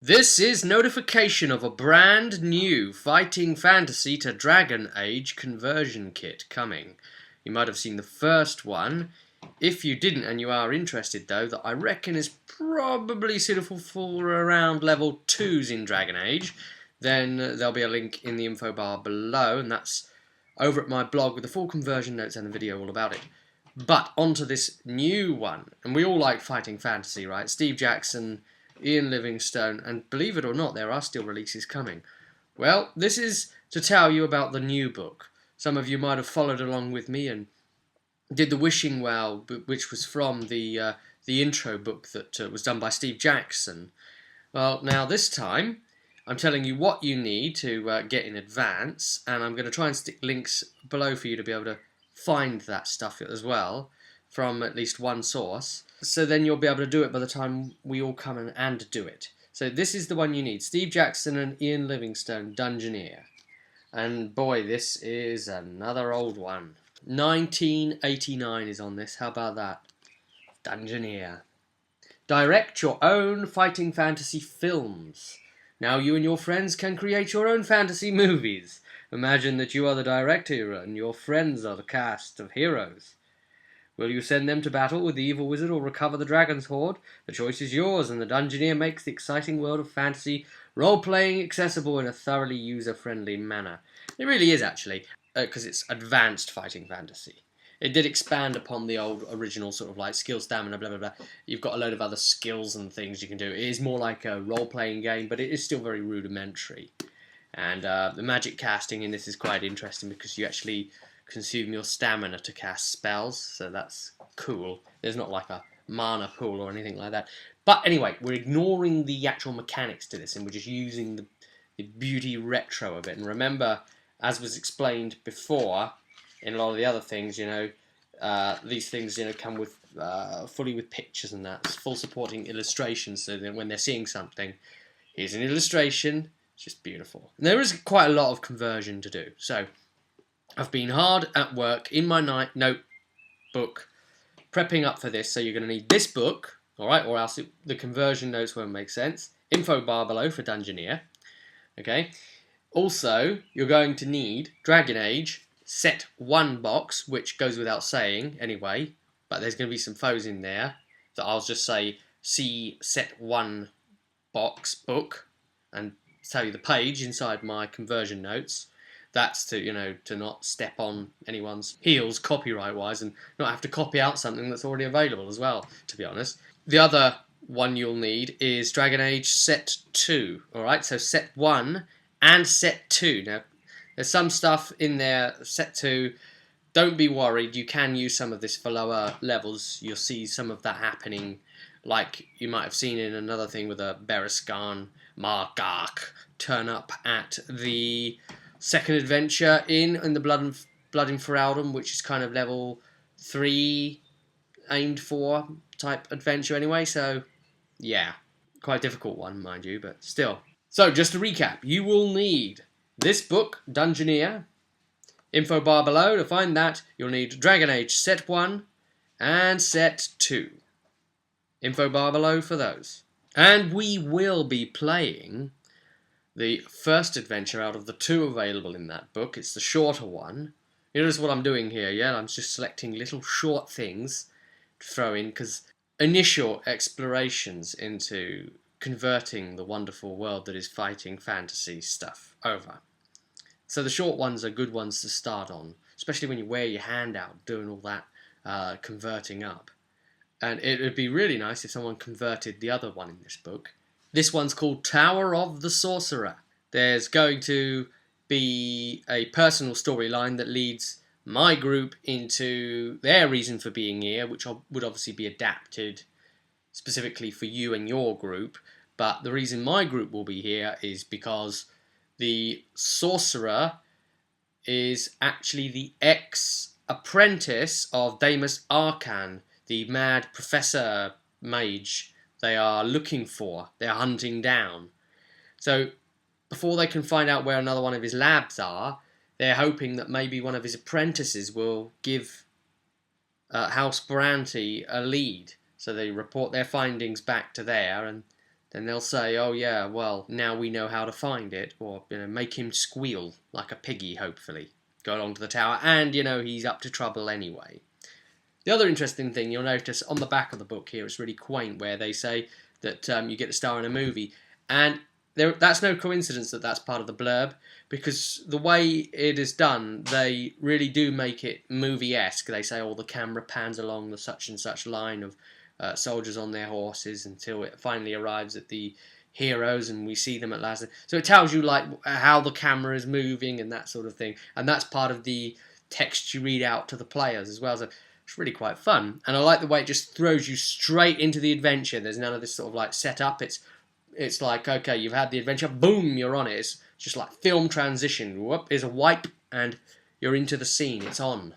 This is notification of a brand new Fighting Fantasy to Dragon Age conversion kit coming. You might have seen the first one. If you didn't and you are interested though, that I reckon is probably suitable for around level 2s in Dragon Age, then there'll be a link in the info bar below, and that's over at my blog with the full conversion notes and a video all about it. But onto this new one, and we all like Fighting Fantasy, right? Steve Jackson, Ian Livingstone, and believe it or not, there are still releases coming. Well, this is to tell you about the new book. Some of you might have followed along with me and did the Wishing Well, which was from the intro book that was done by Steve Jackson. Well, now this time, I'm telling you what you need to get in advance, and I'm going to try and stick links below for you to be able to find that stuff as well, from at least one source. So then you'll be able to do it by the time we all come and do it. So this is the one you need. Steve Jackson and Ian Livingstone, Dungeoneer. And boy, this is another old one. 1989 is on this. How about that? Dungeoneer. Direct your own Fighting Fantasy films. Now you and your friends can create your own fantasy movies. Imagine that you are the director and your friends are the cast of heroes. Will you send them to battle with the evil wizard or recover the dragon's hoard? The choice is yours, and the Dungeoneer makes the exciting world of fantasy role-playing accessible in a thoroughly user-friendly manner. It really is, actually, because it's advanced Fighting Fantasy. It did expand upon the old original sort of like skill, stamina, blah, blah, blah. You've got a load of other skills and things you can do. It is more like a role-playing game, but it is still very rudimentary. And the magic casting in this is quite interesting because you actually consume your stamina to cast spells, so that's cool. There's not like a mana pool or anything like that. But anyway, we're ignoring the actual mechanics to this, and we're just using the beauty retro of it. And remember, as was explained before, in a lot of the other things, you know, these things, you know, come with fully with pictures and that. It's full supporting illustrations, so that when they're seeing something, here's an illustration. It's just beautiful. And there is quite a lot of conversion to do. So I've been hard at work in my notebook prepping up for this, so you're going to need this book, alright, or else the conversion notes won't make sense. Info bar below for Dungeoneer. Okay. Also, you're going to need Dragon Age Set 1 box, which goes without saying anyway, but there's going to be some foes in there that I'll just say, see Set 1 box book, and tell you the page inside my conversion notes. That's to, you know, to not step on anyone's heels copyright-wise and not have to copy out something that's already available as well, to be honest. The other one you'll need is Dragon Age Set 2, alright? So Set 1 and Set 2. Now, there's some stuff in there, Set 2, don't be worried, you can use some of this for lower levels. You'll see some of that happening, like you might have seen in another thing with a Berescan Margark turn up at the second adventure in the Blood in Feraldum, which is kind of level 3 aimed for type adventure anyway, so yeah, quite a difficult one, mind you, but still. So just to recap, you will need this book, Dungeoneer, info bar below. To find that, you'll need Dragon Age Set 1 and Set 2. Info bar below for those. And we will be playing the first adventure out of the 2 available in that book. It's the shorter one. You notice what I'm doing here, yeah? I'm just selecting little short things to throw in, because initial explorations into converting the wonderful world that is Fighting Fantasy stuff over. So the short ones are good ones to start on, especially when you wear your hand out doing all that converting up. And it would be really nice if someone converted the other one in this book. This one's called Tower of the Sorcerer. There's going to be a personal storyline that leads my group into their reason for being here, which would obviously be adapted specifically for you and your group. But the reason my group will be here is because the sorcerer is actually the ex-apprentice of Damus Arcan, the mad professor mage they are looking for, they're hunting down. So before they can find out where another one of his labs are, they're hoping that maybe one of his apprentices will give House Branty a lead. So they report their findings back to there, and then they'll say, oh yeah, well, now we know how to find it, or make him squeal like a piggy, hopefully. Go along to the tower, and he's up to trouble anyway. The other interesting thing you'll notice on the back of the book here, it's really quaint, where they say that you get to star in a movie, and that's no coincidence that that's part of the blurb, because the way it is done, they really do make it movie-esque. They say, the camera pans along the such and such line of soldiers on their horses until it finally arrives at the heroes and we see them at last. So it tells you like how the camera is moving and that sort of thing, and that's part of the text you read out to the players as well. So it's really quite fun, and I like the way it just throws you straight into the adventure. There's none of this sort of like setup. It's like, okay, you've had the adventure, boom, you're on it. It's just like film transition. Whoop, is a wipe, and you're into the scene. It's on.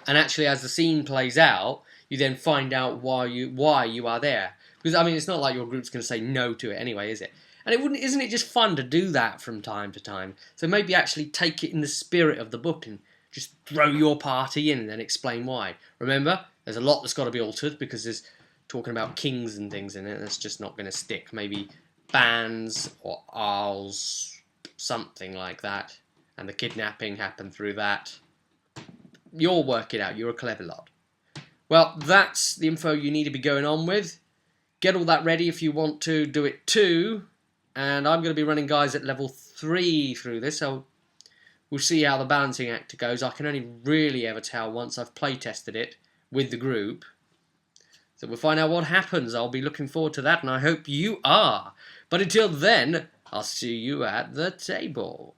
And actually, as the scene plays out, you then find out why you are there. Because I mean, it's not like your group's going to say no to it anyway, is it? And isn't it just fun to do that from time to time? So maybe actually take it in the spirit of the book and just throw your party in and then explain why. Remember, there's a lot that's got to be altered because there's talking about kings and things in it. That's just not going to stick. Maybe bands or earls, something like that. And the kidnapping happened through that. You'll work it out. You're a clever lot. Well, that's the info you need to be going on with. Get all that ready if you want to do it too. And I'm going to be running guys at level 3 through this, so we'll see how the balancing act goes. I can only really ever tell once I've play tested it with the group. So we'll find out what happens. I'll be looking forward to that, and I hope you are. But until then, I'll see you at the table.